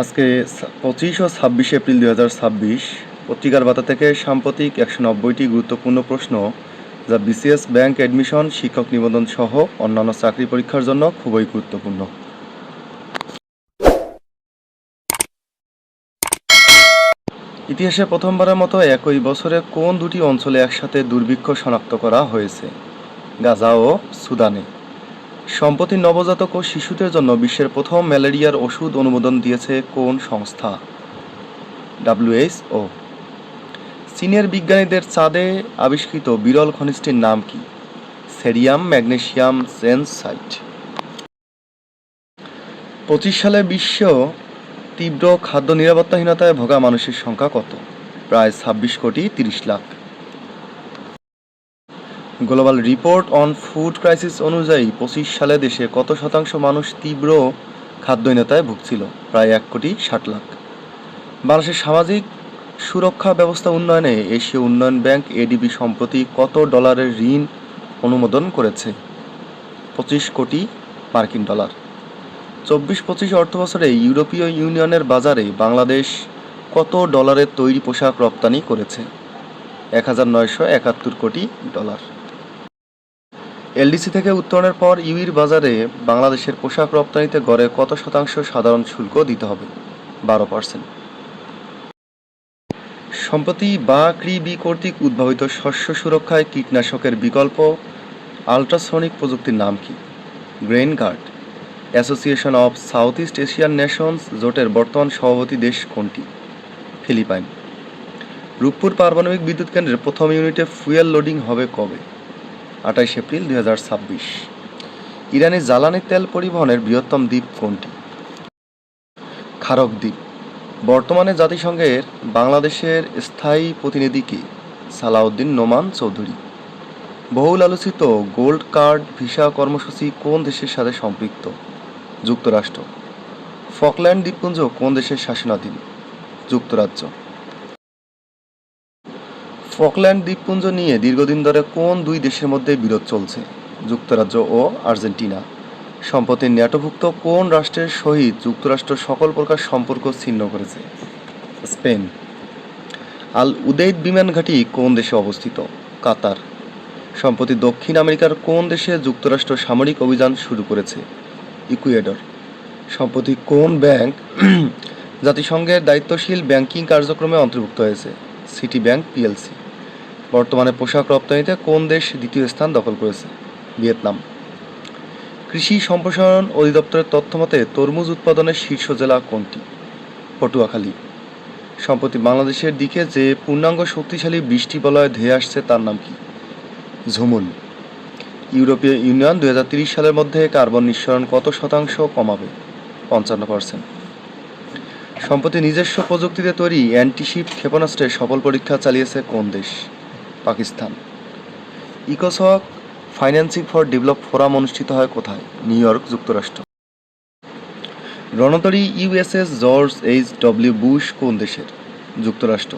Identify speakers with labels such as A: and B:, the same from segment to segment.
A: আজকে 25 ও 26 এপ্রিল 2026 পত্রিকার বার্তা থেকে সাম্প্রতিক 190টি গুরুত্বপূর্ণ প্রশ্ন যা বিসিএস ব্যাংক অ্যাডমিশন, শিক্ষক নিবন্ধন সহ অন্যান্য চাকরি পরীক্ষার জন্য খুবই গুরুত্বপূর্ণ। ইতিহাসে প্রথমবারের মতো একই বছরে কোন দুটি অঞ্চলে একসাথে দুর্ভিক্ষ শনাক্ত করা হয়েছে? গাজা ও সুদানে। সম্প্রতি নবজাতক ও শিশুদের জন্য বিশ্বের প্রথম ম্যালেরিয়ার ওষুধ অনুমোদন দিয়েছে কোন সংস্থা? WHO। চীনের বিজ্ঞানীদের চাঁদে আবিষ্কৃত বিরল খনিজটির নাম কি? Cerium magnesium জেনসাইট। 25 সালে বিশ্ব তীব্র খাদ্য নিরাপত্তাহীনতায় ভোগা মানুষের সংখ্যা কত? প্রায় 26 কোটি 30 lakh. Global report on food crisis অনুযায়ী 25 সালে দেশে কত শতাংশ মানুষ তীব্র খাদ্যহীনতায় ভুগছিল? প্রায় 1 কোটি 60 লাখ। বাংলাদেশের সামাজিক সুরক্ষা ব্যবস্থা উন্নয়নে এশীয় উন্নয়ন ব্যাংক এডিবি সম্প্রতি কত ডলারের ঋণ অনুমোদন করেছে? 25 কোটি মার্কিন ডলার। 24-25 অর্থবছরে ইউরোপীয় ইউনিয়নের বাজারে বাংলাদেশ কত ডলারের তৈরি পোশাক রপ্তানি করেছে? 1971 কোটি ডলার। এলডিসি থেকে উত্তরণের পর ইউইর বাজারে বাংলাদেশের পোশাক রপ্তানিতে গড়ে কত শতাংশ সাধারণ শুল্ক দিতে হবে? 12%। সম্প্রতি ক্রিবি কর্তৃক উদ্ভাবিত শস্য সুরক্ষায় কীটনাশকের বিকল্প আল্ট্রাসনিক প্রযুক্তির নাম কি? Grain guard. Association of south east Asian nations জোটের বর্তমান সভাপতি দেশ কোনটি? ফিলিপাইন। রূপপুর পারমাণবিক বিদ্যুৎ কেন্দ্রের প্রথম ইউনিটে ফুয়েল লোডিং হবে কবে? 28 এপ্রিল 2026। ইরানি জ্বালানি তেল পরিবহনের বৃহত্তম দ্বীপ কোনটি? খারক দ্বীপ। বর্তমানে জাতিসংঘের বাংলাদেশের স্থায়ী প্রতিনিধি কে? সালাউদ্দিন নোমান চৌধুরী। বহুল আলোচিত গোল্ড কার্ড ভিসা কর্মসূচি কোন দেশের সাথে সম্পৃক্ত? যুক্তরাষ্ট্র। ফকল্যান্ড দ্বীপপুঞ্জ কোন দেশের শাসনাধীন? যুক্তরাজ্য। ফকল্যান্ড দ্বীপপুঞ্জ নিয়ে দীর্ঘদিন ধরে কোন দুই দেশের মধ্যে বিরোধ চলছে? যুক্তরাজ্য ও আর্জেন্টিনা। সম্প্রতি ন্যাটোভুক্ত কোন রাষ্ট্রের সহিত যুক্তরাষ্ট্র সকল প্রকার সম্পর্ক ছিন্ন করেছে? স্পেন। আল উদেইদ বিমান ঘাঁটি কোন দেশে অবস্থিত? কাতার। সম্প্রতি দক্ষিণ আমেরিকার কোন দেশে যুক্তরাষ্ট্র সামরিক অভিযান শুরু করেছে? ইকুয়েডর। সম্প্রতি কোন ব্যাংক জাতিসংঘের দায়িত্বশীল ব্যাংকিং কার্যক্রমে অন্তর্ভুক্ত হয়েছে? City bank PLC. বর্তমানে পোশাক রপ্তানিতে কোন দেশ দ্বিতীয় স্থান দখল করেছে? ভিয়েতনাম। কৃষি সম্প্রসারণ অধিদপ্তরের তথ্যমতে তরমুজ উৎপাদনের শীর্ষ জেলা কোনটি? পটুয়াখালী। সম্প্রতি বাংলাদেশের দিকে যে পূর্ণাঙ্গ শক্তিশালী বৃষ্টি বলয় ধেয়ে আসছে তার নাম কি? ঝুমুল। ইউরোপীয় ইউনিয়ন 2030 সালের মধ্যে কার্বন নিঃসরণ কত শতাংশ কমাবে? 55%। সম্প্রতি নিজস্ব প্রযুক্তিতে তৈরি অ্যান্টিশিপ ক্ষেপণাস্ত্রের সফল পরীক্ষা চালিয়েছে কোন দেশ? পাকিস্তান। ইকোসক ফাইন্যান্সিং ফর ডেভেলপ ফোরাম অনুষ্ঠিত হয় কোথায়? নিউ ইয়র্ক, যুক্তরাষ্ট্র। রণতরী ইউএসএস জর্জ H.W. বুশ কোন দেশের? যুক্তরাষ্ট্র।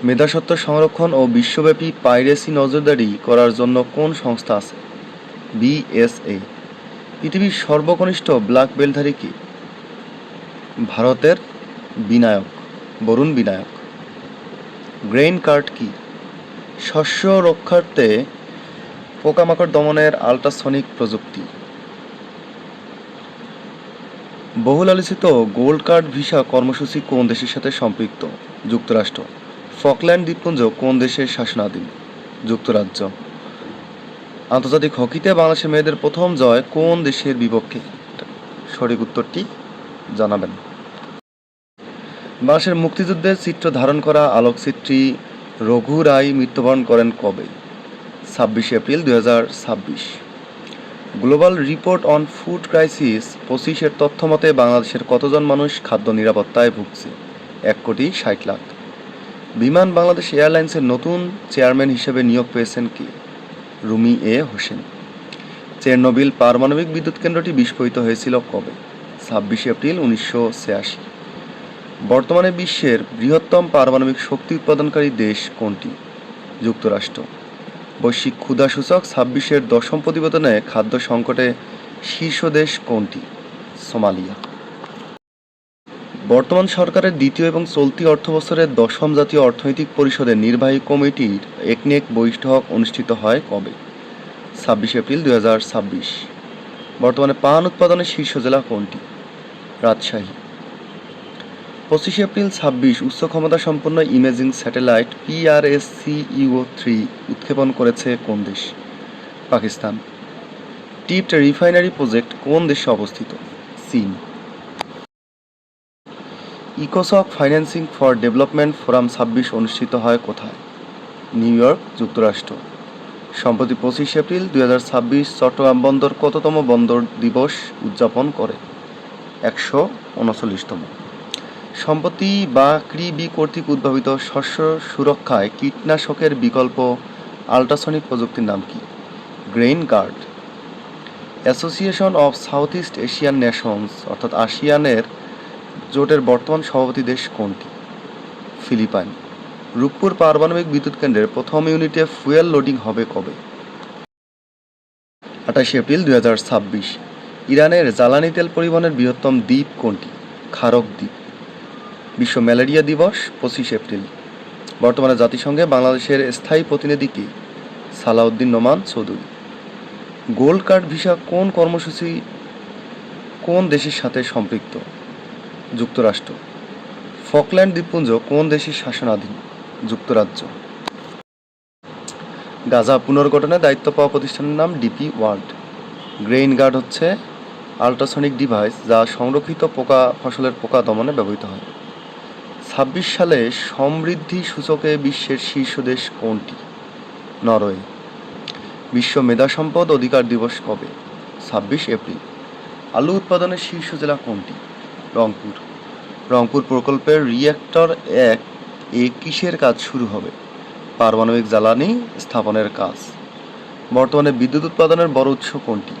A: মেধাস্বত্ব সংরক্ষণ ও বিশ্বব্যাপী পাইরেসি নজরদারি করার জন্য কোন সংস্থা আছে? BSA। পৃথিবীর সর্বকনিষ্ঠ ব্ল্যাক বেল্টধারী কি? ভারতের বরুণ বিনায়ক। গ্রেইন কার্ড কি? শস্য রক্ষার্থে পোকামাকড় দমনের আল্ট্রাসনিক প্রযুক্তি। বহুল আলোচিত গোল্ড কার্ড ভিসা কর্মসূচি কোন দেশের সাথে সম্পৃক্ত? যুক্তরাষ্ট্র। ফকল্যান্ড দ্বীপপুঞ্জ কোন দেশের শাসনাধীন? যুক্তরাজ্য। আন্তর্জাতিক হকিতে বাংলাদেশের মেয়েদের প্রথম জয় কোন দেশের বিপক্ষে? সঠিক উত্তরটি জানাবেন। বাংলাদেশের মুক্তিযুদ্ধের চিত্র ধারণ করা আলোকচিত্রী রঘু রায় মৃত্যুবরণ করেন কবে? 26 April 2026। Global report on food crisis 25-এর তথ্যমতে বাংলাদেশের কতজন মানুষ খাদ্য নিরাপত্তায় ভুগছে? 1 কোটি 60 লাখ। বিমান বাংলাদেশ এয়ারলাইন্সের নতুন চেয়ারম্যান হিসেবে নিয়োগ পেয়েছেন কে? রুমি হোসেন। চেরনোবিল পারমাণবিক বিদ্যুৎ কেন্দ্রটি বিস্ফোরিত হয়েছিল কবে? 26 এপ্রিল 1986। বর্তমানে বিশ্বের বৃহত্তম পারমাণবিক শক্তি উৎপাদনকারী দেশ কোনটি? যুক্তরাষ্ট্র। বৈশ্বিক ক্ষুধা সূচক 26-এর দশম প্রতিবেদনে খাদ্য সংকটে শীর্ষ দেশ কোনটি? সোমালিয়া। বর্তমান সরকারের দ্বিতীয় এবং চলতি অর্থবছরের দশম জাতীয় অর্থনৈতিক পরিষদের নির্বাহী কমিটির একনেক বৈঠক অনুষ্ঠিত হয় কবে? 26 এপ্রিল 2026। বর্তমানে পান উৎপাদনের শীর্ষ জেলা কোনটি? রাজশাহী। 25 এপ্রিল 26 উচ্চ ক্ষমতা সম্পন্ন ইমেজিং স্যাটেলাইট PRSCEO-3 উৎক্ষেপণ করেছে কোন দেশ? পাকিস্তান। টিট রিফাইনারি প্রজেক্ট কোন দেশে অবস্থিত? চীন। ইকোসক ফাইন্যান্সিং ফর ডেভেলপমেন্ট ফোরাম 26 অনুষ্ঠিত হয় কোথায়? নিউ ইয়র্ক, যুক্তরাষ্ট্র। সম্প্রতি 25 এপ্রিল 2026 চট্টগ্রাম বন্দর কততম বন্দর দিবস উদযাপন করে? 139তম। সম্পত্তি বা কৃবি কর্তৃক উদ্ভাবিত শস্য সুরক্ষায় কীটনাশকের বিকল্প আল্ট্রাসনিক প্রযুক্তির নাম কি? Grain guard. Association of south east Asian nations অর্থাৎ আসিয়ানের জোটের বর্তমান সভাপতি দেশ কোনটি? ফিলিপাইন। রূপপুর পারমাণবিক বিদ্যুৎ কেন্দ্রের প্রথম ইউনিটে ফুয়েল লোডিং হবে কবে? 28 এপ্রিল 2026। ইরানের জ্বালানি তেল পরিবহনের বৃহত্তম দ্বীপ কোনটি? খারক দ্বীপ। বিশ্ব ম্যালেরিয়া দিবস 25 এপ্রিল। বর্তমানে জাতিসংঘে বাংলাদেশের স্থায়ী প্রতিনিধি কে? Salahuddin Noman Chowdhury. Gold card visa কোন কর্মসূচি কোন দেশের সাথে সম্পৃক্ত? যুক্তরাষ্ট্র। ফকল্যান্ড দ্বীপপুঞ্জ কোন দেশের শাসনাধীন? যুক্তরাজ্য। গাজা পুনর্গঠনে দায়িত্ব পাওয়া প্রতিষ্ঠানের নাম ডিপি ওয়ার্ল্ড। গ্রেইন গার্ড হচ্ছে আল্ট্রাসনিক ডিভাইস যা সংরক্ষিত ফসলের পোকা দমনে ব্যবহৃত হয়। 26 সালে সমৃদ্ধি সূচকে বিশ্বের শীর্ষ দেশ কোনটি? নরওয়ে। বিশ্ব মেধা সম্পদ অধিকার দিবস কবে? 26 এপ্রিল। আলু উৎপাদনের শীর্ষ জেলা কোনটি? রংপুর। রংপুর প্রকল্পের রিঅ্যাক্টর 1-এ কিসের কাজ শুরু হবে? পারমাণবিক জ্বালানি স্থাপনের কাজ। বর্তমানে বিদ্যুৎ উৎপাদনের বড় উৎস কোনটি?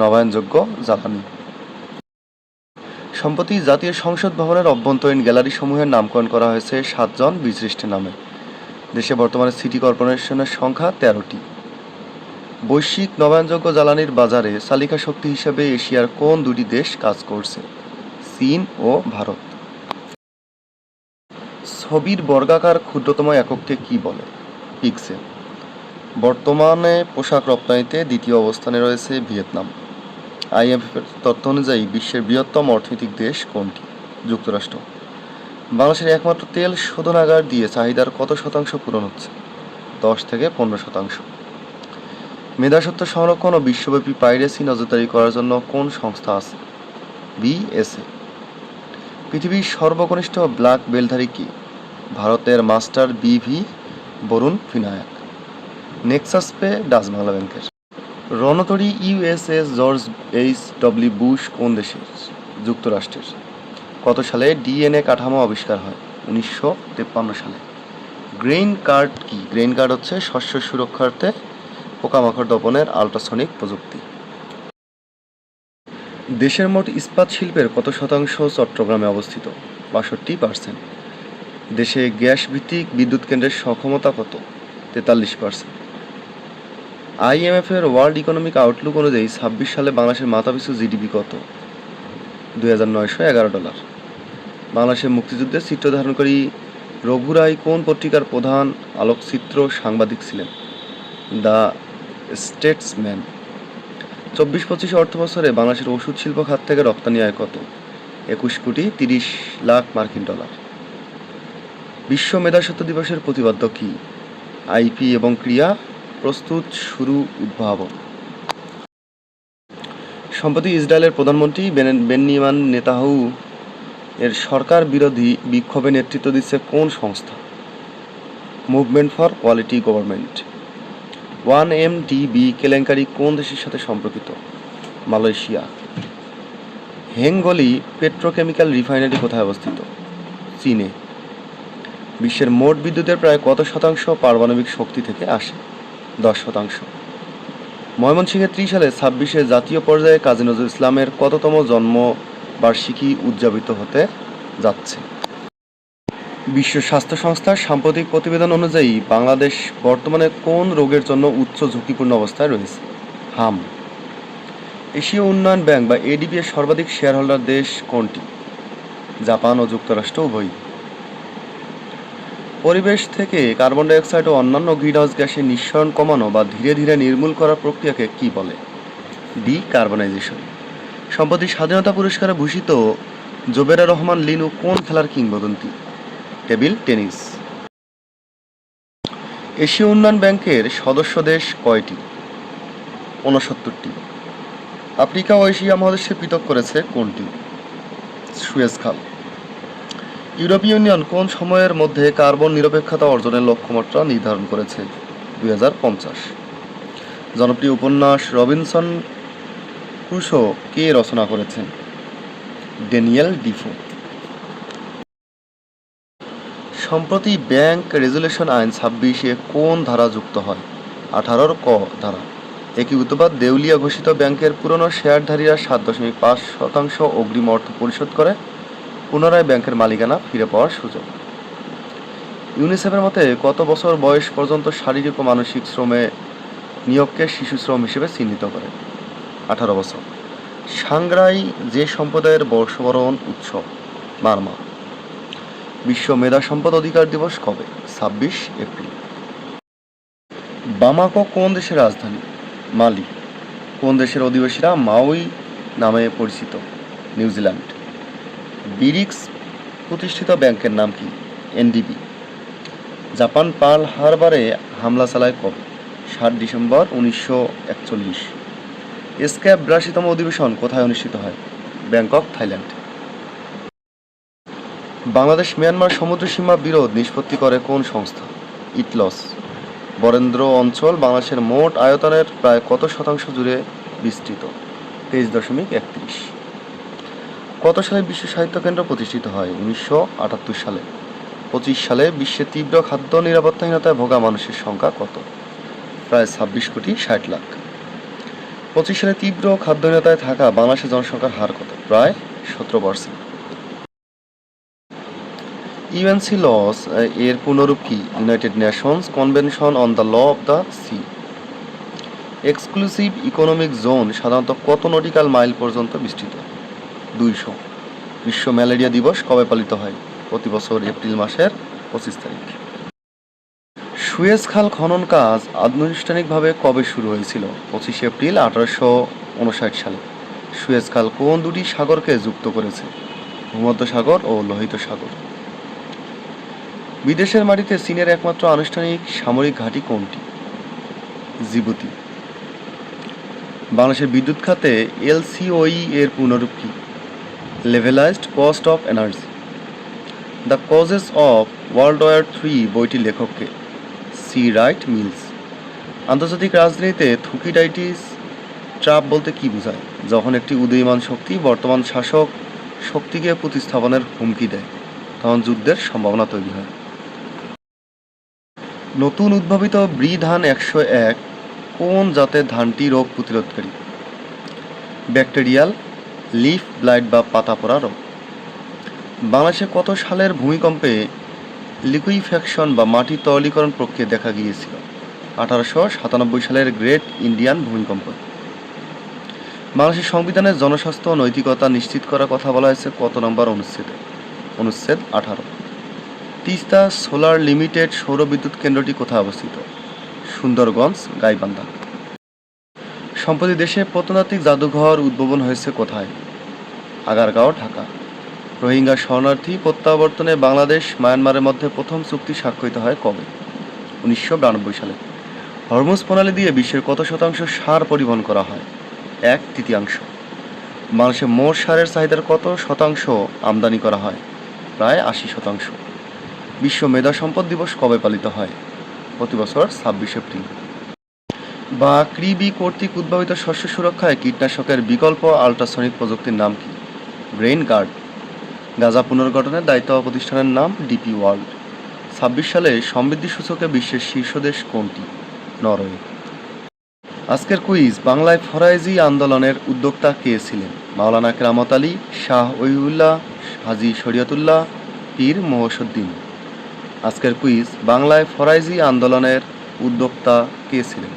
A: নবায়নযোগ্য জ্বালানি। সম্প্রতি জাতীয় সংসদ ভবনের অভ্যন্তরীণ গ্যালারি সমূহের নামকরণ করা হয়েছে 7 জন বীরশ্রেষ্ঠের নামে। দেশে বর্তমানে সিটি কর্পোরেশনের সংখ্যা 13টি। বৈশ্বিক নবায়নযোগ্য জ্বালানির বাজারে চালিকা শক্তি হিসেবে এশিয়ার কোন দুটি দেশ কাজ করছে? চীন ও ভারত। ছবির বর্গাকার ক্ষুদ্রতম একককে কি বলে? পিক্সেল। বর্তমানে পোশাক রপ্তানিতে দ্বিতীয় অবস্থানে রয়েছে ভিয়েতনাম। IMF-এর তথ্য অনুযায়ী বিশ্বের বৃহত্তম অর্থনৈতিক দেশ কোনটি? যুক্তরাষ্ট্র। বাংলাদেশের একমাত্র তেল শোধনাগার দিয়ে চাহিদার কত শতাংশ পূরণ হচ্ছে? 10 থেকে 15%। মেধাস্বত্ব সংরক্ষণ ও বিশ্বব্যাপী পাইরেসি নজরদারি করার জন্য কোন সংস্থা আছে? BSA। পৃথিবীর সর্বকনিষ্ঠ ব্ল্যাক বেলধারী কে? ভারতের master BV Varun Vinayak. Nexus pay Dutch Bangla ব্যাংকের। রণতরী USS জর্জ H.W. বুশ কোন দেশের? যুক্তরাষ্ট্রের। কত সালে DNA কাঠামো আবিষ্কার হয়? 1953 সালে। গ্রেইন গার্ড কি? গ্রেইন গার্ড হচ্ছে শস্য সুরক্ষার্থে পোকামাকড় দমনের আল্ট্রাসনিক প্রযুক্তি। দেশের মোট ইস্পাত শিল্পের কত শতাংশ চট্টগ্রামে অবস্থিত? 62%। দেশে গ্যাস ভিত্তিক বিদ্যুৎ কেন্দ্রের সক্ষমতা কত? 43%। IMF-এর ওয়ার্ল্ড ইকোনমিক আউটলুক অনুযায়ী 26 সালে বাংলাদেশের মাথাপিছু GDP কত? $2,911। বাংলাদেশের মুক্তিযুদ্ধে চিত্র ধারণকারী রঘু রায় কোন পত্রিকার প্রধান আলোকচিত্র সাংবাদিক ছিলেন? The Statesman. 24-25 অর্থবছরে বাংলাদেশের ওষুধ শিল্প খাত থেকে রপ্তানি আয় কত? 21 কোটি 30 লাখ মার্কিন ডলার। বিশ্ব মেধাস্বত্ব দিবসের প্রতিপাদ্য কি? IP এবং ক্রিয়া প্রস্তুত শুরু উদ্ভাবন। সম্প্রতি ইসরায়েলের প্রধানমন্ত্রী বেন্যামিন নেতানিয়াহু এর সরকার বিরোধী বিক্ষোভে নেতৃত্ব দিচ্ছে কোন সংস্থা? Movement for quality government. 1MDB কেলেঙ্কারি কোন দেশের সাথে সম্পর্কিত? মালয়েশিয়া। হেংগলি পেট্রোকেমিক্যাল রিফাইনারি কোথায় অবস্থিত? চীনে। বিশ্বের মোট বিদ্যুতের প্রায় কত শতাংশ পারমাণবিক শক্তি থেকে আসে? 10%। ময়মনসিংহে 30 সালে 26-এ জাতীয় পর্যায়ে কাজী নজরুল ইসলামের কততম জন্মবার্ষিকী উদযাপিত হতে যাচ্ছে? বিশ্ব স্বাস্থ্য সংস্থার সাম্প্রতিক প্রতিবেদন অনুযায়ী বাংলাদেশ বর্তমানে কোন রোগের জন্য উচ্চ ঝুঁকিপূর্ণ অবস্থায় রয়েছে? হাম। এশীয় উন্নয়ন ব্যাংক বা ADB এর সর্বাধিক শেয়ার হোল্ডার দেশ কোনটি? জাপান ও যুক্তরাষ্ট্র উভয়ই। পরিবেশ থেকে কার্বন ডাই অক্সাইড ও অন্যান্য গ্রিনহাউস গ্যাসের নিঃসরণ কমানো বা ধীরে ধীরে নির্মূল করার প্রক্রিয়াকে কি বলে? ডিকার্বনাইজেশন। সম্প্রতি স্বাধীনতা পুরস্কারে ভূষিত জোবেরা রহমান লিনু কোন খেলার কিংবদন্তি? Table tennis. এশীয় উন্নয়ন ব্যাংকের সদস্য দেশ কয়টি? ৬৯টি। আফ্রিকা ও এশিয়া মহাদেশকে পৃথক করেছে কোনটি? সুয়েজ খাল। ইউরোপীয় ইউনিয়ন কোন সময়ের মধ্যে কার্বন নিরপেক্ষতা অর্জনের লক্ষ্যমাত্রা নির্ধারণ করেছে? ২০৫০। জনপ্রিয় উপন্যাস রবিনসন ক্রুশো কে রচনা করেছেন? Daniel Defoe. সম্প্রতি ব্যাংক রেজুলেশন আইন ২৬-এ কোন ধারা যুক্ত হয়? ১৮ ক ধারা। একীভূতবাদ দেউলিয়া ঘোষিত ব্যাংকের পুরনো শেয়ারধারীরা ৭.৫% অগ্রিম অর্থ পরিশোধ করে পুনরায় ব্যাংকের মালিকানা ফিরে পাওয়ার সুযোগ। ইউনিসেফের মতে কত বছর বয়স পর্যন্ত শারীরিক ও মানসিক শ্রমে নিয়োগকে শিশু শ্রম হিসেবে চিহ্নিত করে? ১৮ বছর। সাংগ্রাই যে সম্প্রদায়ের বর্ষবরণ উৎসব? মারমা। বিশ্ব মেধা সম্পদ অধিকার দিবস কবে? ২৬ এপ্রিল। বামাকো কোন দেশের রাজধানী? মালি। কোন দেশের অধিবাসীরা মাউই নামে পরিচিত? নিউজিল্যান্ড। বিরিক্স প্রতিষ্ঠিত ব্যাংকের নাম কি? এনডিবি। জাপান পার্ল হারবারে হামলা চালায় কবে? ৭ ডিসেম্বর ১৯৪১। এসক্যাপ ৮২তম অধিবেশন কোথায় অনুষ্ঠিত হয়? Bangkok, Thailand. বাংলাদেশ মিয়ানমার সমুদ্রসীমা বিরোধ নিষ্পত্তি করে কোন সংস্থা? ইটলস। বরেন্দ্র অঞ্চল বাংলাদেশের মোট আয়তনের প্রায় কত শতাংশ জুড়ে বিস্তৃত? ২৩.৩১। কত সালে বিশ্ব সাহিত্য কেন্দ্র প্রতিষ্ঠিত হয়? ১৯৭৮ সালে। ২৫ সালে বিশ্বে তীব্র খাদ্য নিরাপত্তাহীনতায় ভোগা মানুষের সংখ্যা কত? প্রায় ২৬,৬০,০০,০০০। ২৫ সালে তীব্র খাদ্যহীনতায় থাকা বাংলাদেশের জনসংখ্যার হার কত? প্রায় ১৭%। ইউএনসি লস এর পুনরূপ কি? United nations convention on the law of the sea. Exclusive economic zone সাধারণত কত নটিক্যাল মাইল পর্যন্ত বিস্তৃত? ২০০। বিশ্ব ম্যালেরিয়া দিবস কবে পালিত হয়? প্রতি বছর এপ্রিল মাসের ২৫ তারিখ। সুয়েজ খাল খনন কাজ আনুষ্ঠানিকভাবে কবে শুরু হয়েছিল? ২৫ এপ্রিল ১৮৫৯ সালে। সুয়েজ খাল কোন দুটি সাগরকে যুক্ত করেছে? ভূমধ্যসাগর ও লোহিত সাগর। বিদেশের মাটিতে চীনের একমাত্র আনুষ্ঠানিক সামরিক ঘাঁটি কোনটি? জিবুতি। বাংলাদেশের বিদ্যুৎ খাতে এলসিওই এর পুনরূপ কি? Levelized cost of energy. The causes of world war III বইটির লেখককে? C Wright Mills. আন্তর্জাতিক রাজনীতিতে থুকিডাইটিস ট্রাপ বলতে কি বোঝায়? যখন একটি উদীয়মান শক্তি বর্তমান শাসক শক্তিকে প্রতিস্থাপনের হুমকি দেয়, তখন যুদ্ধের সম্ভাবনা তৈরি হয়। নতুন উদ্ভাবিত ব্রি ধান ১০১ কোন জাতের ধানটি রোগ প্রতিরোধকারী? ব্যাকটেরিয়াল লিফ ব্লাইট বা পাতা পড়া রোগ। বাংলাদেশে কত সালের ভূমিকম্পে লিকুইফ্যাকশন বা মাটি তরলীকরণ প্রক্রিয়া দেখা গিয়েছিল? ১৮৯৭ সালের গ্রেট ইন্ডিয়ান ভূমিকম্প। বাংলাদেশের সংবিধানের জনস্বাস্থ্য ও নৈতিকতা নিশ্চিত করার কথা বলা হয়েছে কত নম্বর অনুচ্ছেদে? অনুচ্ছেদ ১৮। তিস্তা সোলার লিমিটেড সৌর বিদ্যুৎ কেন্দ্রটি কোথায় অবস্থিত? সুন্দরগঞ্জ, গাইবান্ধা। সম্প্রতি দেশে প্রত্নতাত্ত্বিক জাদুঘর উদ্ভাবন হয়েছে কোথায়? আগারগাঁও, ঢাকা। রোহিঙ্গা শরণার্থী প্রত্যাবর্তনে বাংলাদেশ মায়ানমারের মধ্যে প্রথম চুক্তি স্বাক্ষরিত হয় কবে? ১৯৯২ সালে। হরমুজ প্রণালী দিয়ে বিশ্বের কত শতাংশ সার পরিবহন করা হয়? ১/৩। বাংলাদেশে মোট সারের চাহিদার কত শতাংশ আমদানি করা হয়? প্রায় ৮০%। বিশ্ব মেধা সম্পদ দিবস কবে পালিত হয়? প্রতি বছর ২৬ এপ্রিল। বা ক্রিবি কর্তৃক উদ্ভাবিত শস্য সুরক্ষায় কীটনাশকের বিকল্প আল্ট্রাসনিক প্রযুক্তির নাম কি? Brain guard. গাজা পুনর্গঠনের দায়িত্ব প্রতিষ্ঠানের নাম ডিপি ওয়ার্ল্ড। ২৬ সালে সমৃদ্ধি সূচকে বিশ্বের শীর্ষ দেশ কোনটি? নরওয়ে। আজকের কুইজ, বাংলায় ফরাইজি আন্দোলনের উদ্যোক্তা কে ছিলেন? মাওলানা কেরামত আলী, শাহ ওলিউল্লাহ, হাজী শরীয়তুল্লাহ, পীর মহসুদ্দিন। আজকের কুইজ, বাংলায় ফরাইজি আন্দোলনের উদ্যোক্তা কে ছিলেন?